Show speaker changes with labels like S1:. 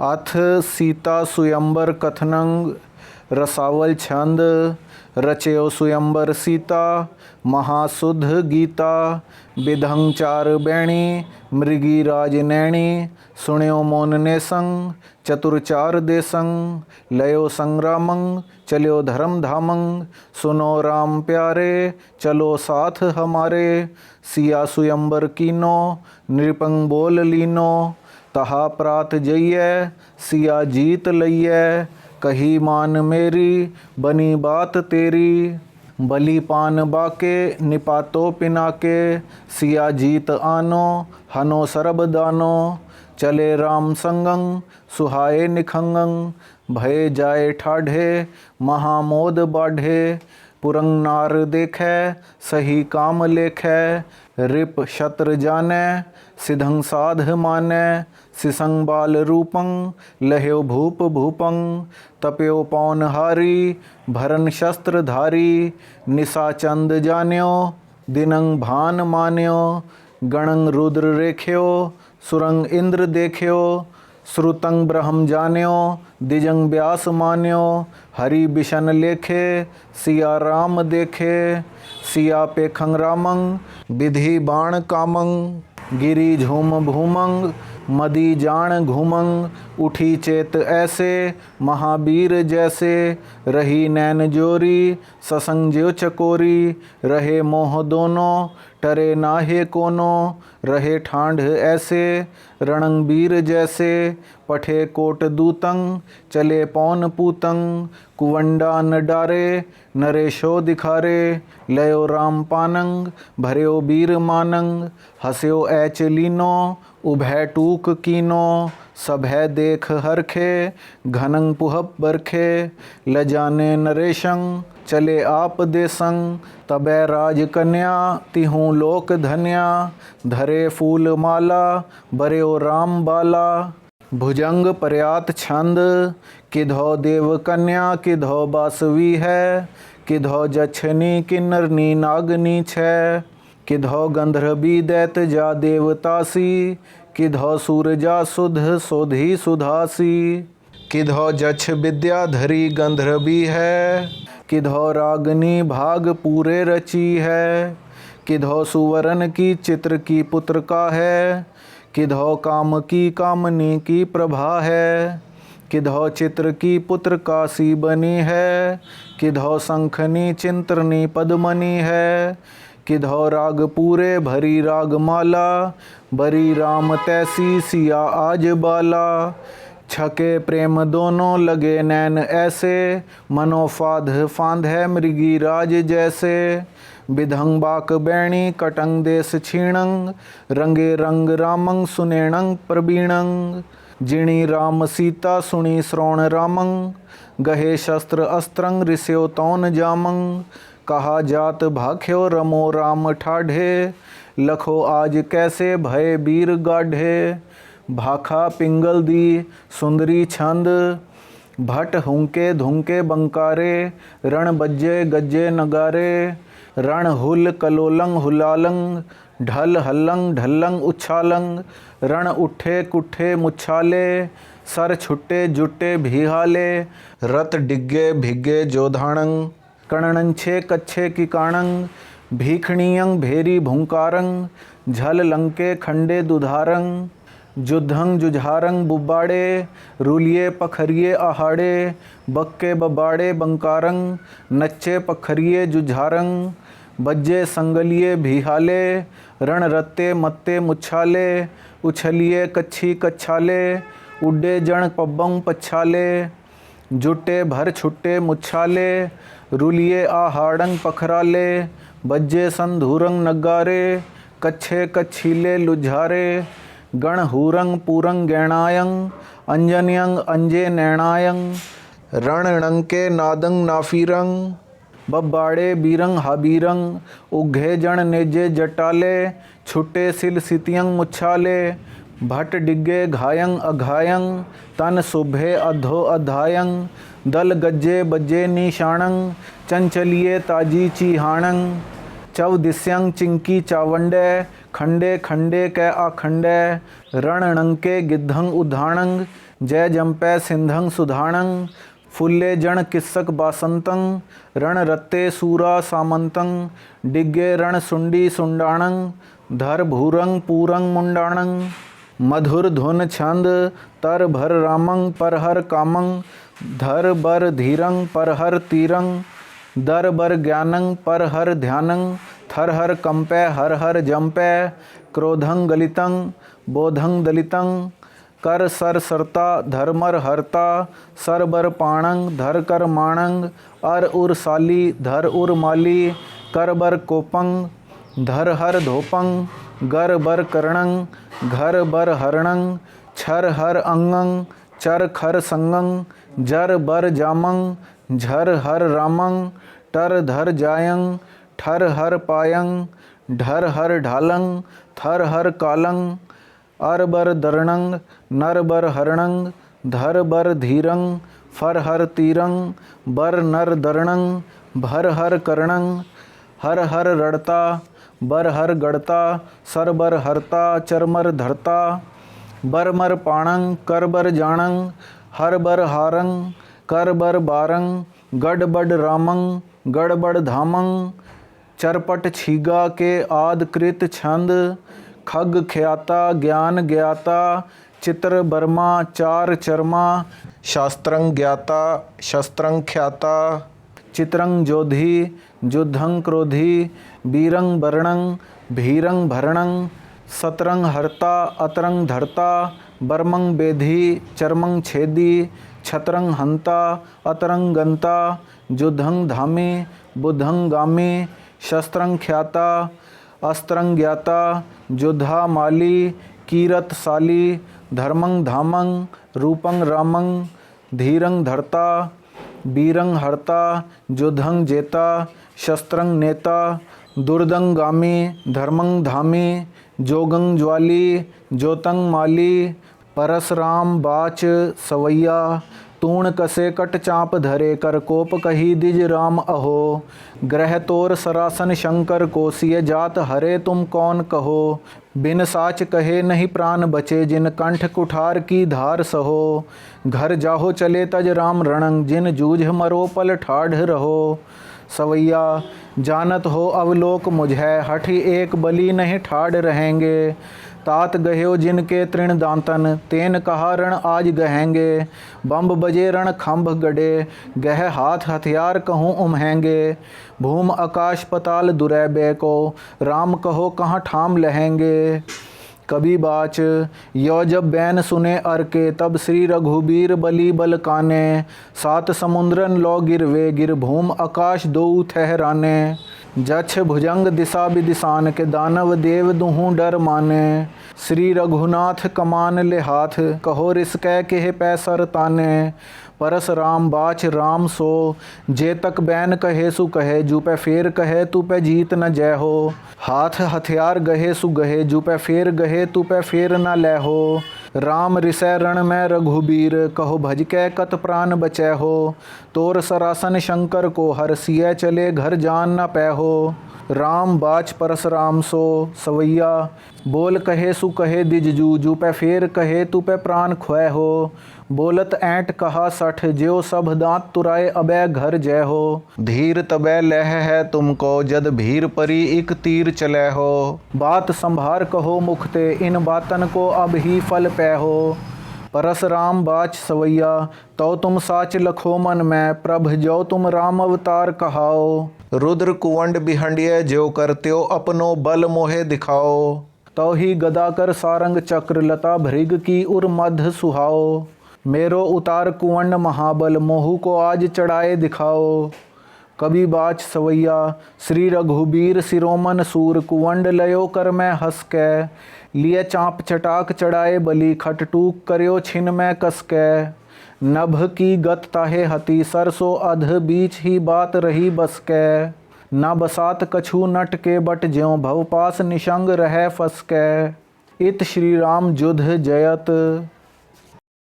S1: अथ सीता स्वयंवर कथनं रसावल छंद रचयो स्वयंवर सीता महाशुद्ध गीता विधं चार बैणी मृगी राजनैणी सुण्यो मौन ने संग चतुरचार देसंग लयो संग्रामंग चलो धर्म धामंग सुनो राम प्यारे चलो साथ हमारे सिया स्वयंवर कीनो नृपंग बोल लीनो तहा प्रात जइयै सिया जीत लइयै कही मान मेरी बनी बात तेरी बलि पान बाके निपातो पिनाके सिया जीत आनो हनो सरब दानो चले राम संगंग सुहाए निखंगंग भय जाए ठाढ़े महामोद बाढ़े पुरंग नार देखे सही काम लेखे रिप शत्र जाने सिधंग साध माने सिसंग बाल रूपंग लह्यो भूप भूपंग तप्यो पौन हारी भरन शस्त्र धारी निशा चंद जान्यो दिनंग भान मान्यो गणंग रुद्र रेख्यो सुरंग इंद्र देख्यो श्रुतंग ब्रह्म जान्यो दिजंग व्यास मान्यो हरि बिशन लेखे सिया राम देखे सिया पेखंग रामंग विधि बाण कामंग गिरी झूम भूमंग मदी जान घूमंग उठी चेत ऐसे महावीर जैसे रही नैन जोरी ससंग ज्यो चकोरी रहे मोह दोनों टरे नाहे कोनो रहे ठांड ऐसे रणंग वीर जैसे पठे कोट दूतंग चले पौन पूतंग कुवंडा न डारे नरेशो दिखारे लयो राम पानंग भर्यो वीर मानंग हस्यो ऐच लीनो उभय टूक कीनो सभय देख हरखे घनंग पुहप बरखे लजाने नरेशंग चले आप देसंग तबै राज कन्या तिहूँ लोक धन्या धरे फूल माला बर्यो राम बाला भुजंग पर्यात छंद किधो देव कन्या किधो बासवी है किधो जछनी किन्नरनी नागनी छै किधो गंधर्वी दैत जा देवतासी किधो सूरजा सुध सोधी सुधासी किधो जछ विद्याधरी गंधर्वी है किधो रागनी भाग पूरे रची है किधो सुवर्ण की चित्र की पुत्र का है किधो काम की कामनी की प्रभा है किधो चित्र की पुत्र काशी बनी है किधो शंखनी चिंत्रनी पद्मनी है किधो राग पूरे भरी रागमाला बरी राम तैसी सिया आज बाला छके प्रेम दोनों लगे नैन ऐसे मनोफाध फांध है मृगी राज जैसे विधंग बाक बैणी कटंग देश छीणंग रंगे रंग रामंग सुनेणंग प्रवीणंग जिणी राम सीता सुनी श्रवण रामंग गहे शस्त्र अस्त्रंग ऋष्यो तौन जामंग कहा जात भाख्यो रमो राम ठाढ़े लखो आज कैसे भय वीर गाढ़े भाखा पिंगल दी सुंदरी छंद भट हुंके धुंके बंकारे रण बज्जे गज्जे नगारे रण हुल कलोलंग हुलालंग ढल हल्लंग ढल्लंग उछालंग रण उठे कुठे मुछाले सर छुट्टे जुट्टे भीहाले रत डिग्गे भिग्गे जोधाणंग कणनंछे कच्छे किकाणंग भीखणीयंग भेरी भूंकारंग झल लंके खंडे दुधारंग जुद्धंग जुझारंग बुब्बाड़े रूलिये पखरिये आहाड़े बक्के बबाड़े बंकारंग नच्चे पखरिये जुझारंग बज्जे संगलिये भीहाले रण रत्ते मत्ते मुच्छाले उछलिये कच्छी कच्छाले उड्डे जण पब्बंग पच्छाले जुट्टे भर छुट्टे मुच्छाले रूलिये आहाड़ंग पखराले बज्जे संधूरंग नगारे कच्छे कच्छीले लुझारे गण हूरंग पूरंग गैणायंग अंजनयंग अंजे नैणायंग रणणंके नादंग नाफीरंग बब्बाड़े बीरंग हाबीरंग उघे जण नेजे जटाले छुट्टे सिल सितियंग मुच्छाले भट डिग्गे घायंग अघायंग तन सुभे अधो अधायंग दल गज्जे बज्जे निशाणंग चंचलिये ताजी चीहाणंग चव दिस्यंग चिंकी चावंडे खंडे खंडे कै आखंडे रणणंके गिद्धंग उधाणंग जय जंपै सिंधं सुधाणं फुल्ले जण किस्सक बासंतं रण रत्ते सूरा सामंतं डिग्गे रण सुंडी सुंडाणं धर भूरंग पूरंग मुंडाणं मधुर धुन छंद तर भर रामंग परहर कामंग धर बर धीरंग परहर तीरंग दर बर ज्ञानंग परहर ध्यानंग थर हर कंपै हर हर जंपै क्रोधं गलितं बोधं दलितं कर सर सरता धर्मर हरता सर बर पाणंग धर कर माणंग अर उर साली धर उर माली कर बर कोपंग धर हर धोपंग गर बर करणंग घर बर हरणंग छर हर अंगंग चर खर संगंग जर बर जामंग झर हर रामंग टर धर जायंग ठर हर पायंग ढर हर ढालंग थर हर कालंग अर बर दरणंग नर बर हरणंग धर बर धीरंग फर हर तीरंग बर नर दरणंग भर हर करणंग हर हर रड़ता बर हर गड़ता सर बर हरता चरमर धरता बर मर पाणंग कर बर जाणंग हर बर हारंग कर बर बारंग गड बड रामंग गड़बड़ धामंग चरपट छीगा के आद कृत छंद खग ख्याता ज्ञान ज्ञाता चित्र बर्मा चार चरमा शास्त्रं ज्ञाता शस्त्रं ख्याता चित्रं जोधी युद्धं क्रोधी वीरं वर्णं भीरं भरणं सतरंग हरता अतरंग धरता बर्मं बेधी चर्मं छेदी छतरंग हंता अतरंग गंता युद्धं धामी बुद्धं गामी शस्त्रं ख्याता अस्त्रं ज्ञाता योद्धा माली कीरत साली धर्मं धामंग रूपं रामंग धीरं धरता वीरं हरता युद्धं जेता शस्त्रं नेता दुर्दं गामी धर्मं धामी जोगं ज्वाली ज्योतं माली परसराम बाच सवैया तूण कसे कट चाप धरे कर कोप कही दिज राम अहो ग्रह तोर सरासन शंकर को सिय जात हरे तुम कौन कहो बिन साच कहे नहीं प्राण बचे जिन कंठ कुठार की धार सहो घर जाहो चले तज राम रणंग जिन जूझ मरो पल ठाढ़ रहो सवैया जानत हो अवलोक मुझे हठी एक बली नहीं ठाड़ रहेंगे तात गह्यो जिनके तृण दांतन तेन कहा रण आज गहेंगे बम्ब बजे रण खंभ गड़े गह हाथ हथियार कहूँ उम्हेंगे भूम आकाश पताल दुरैबे को राम कहो कहाँ ठाम लहेंगे कभी बाच यो जब बैन सुने अर के तब श्री रघुबीर बली बल काने सात समुद्रन लो गिरवे गिर भूम आकाश दो ठहराने जक्ष भुजंग दिशा विदिशान के दानव देव दुहूँ डर माने श्री रघुनाथ कमान ले हाथ कहो रिसकै के पैसर ताने परस राम बाच राम सो जे तक बैन कहे सु कहे जू पे फेर कहे तू पे जीत न जय हो हाथ हथियार गहे सु गहे जू पे फेर गहे तू पे फेर न ले हो राम रिसै रण में रघुबीर कहो भज के कत प्राण बचै हो तोर सरासन शंकर को हर सिय चले घर जान न पै हो राम बाच परसराम सो सवैया बोल कहे सु कहे दिज जू पे फेर कहे तू पे प्राण खोए हो बोलत ऐंट कहा सठ ज्यो सब दांत तुराए अबै घर जय हो धीर तबै लह है तुमको जद भीर परी इक तीर चलै हो बात संभार कहो मुखते इन बातन को अब ही फल पै हो परसराम बाच सवैया तो तुम साच लखो मन में प्रभ जो तुम राम अवतार कहाओ रुद्र कुवंड बिहंडिय ज्यो करत्यो अपनो बल मोहे दिखाओ तो ही गदा कर सारंग चक्र लता भृग की उर मध्य सुहाओ मेरो उतार कुवंड महाबल मोहू को आज चढ़ाए दिखाओ कभी बाच सवैया श्री रघुबीर सिरोमन सूर कुवंड लयो कर मैं हंस कै लिए चाँप चटाक चढ़ाए बली खट टूक करयो छिन में कस कै नभ की गत ताहे हती सरसो अध बीच ही बात रही बस कै न बसात कछु नट के बट ज्यों भव पास निशंग रह फस कै इत श्री राम जुध जयत।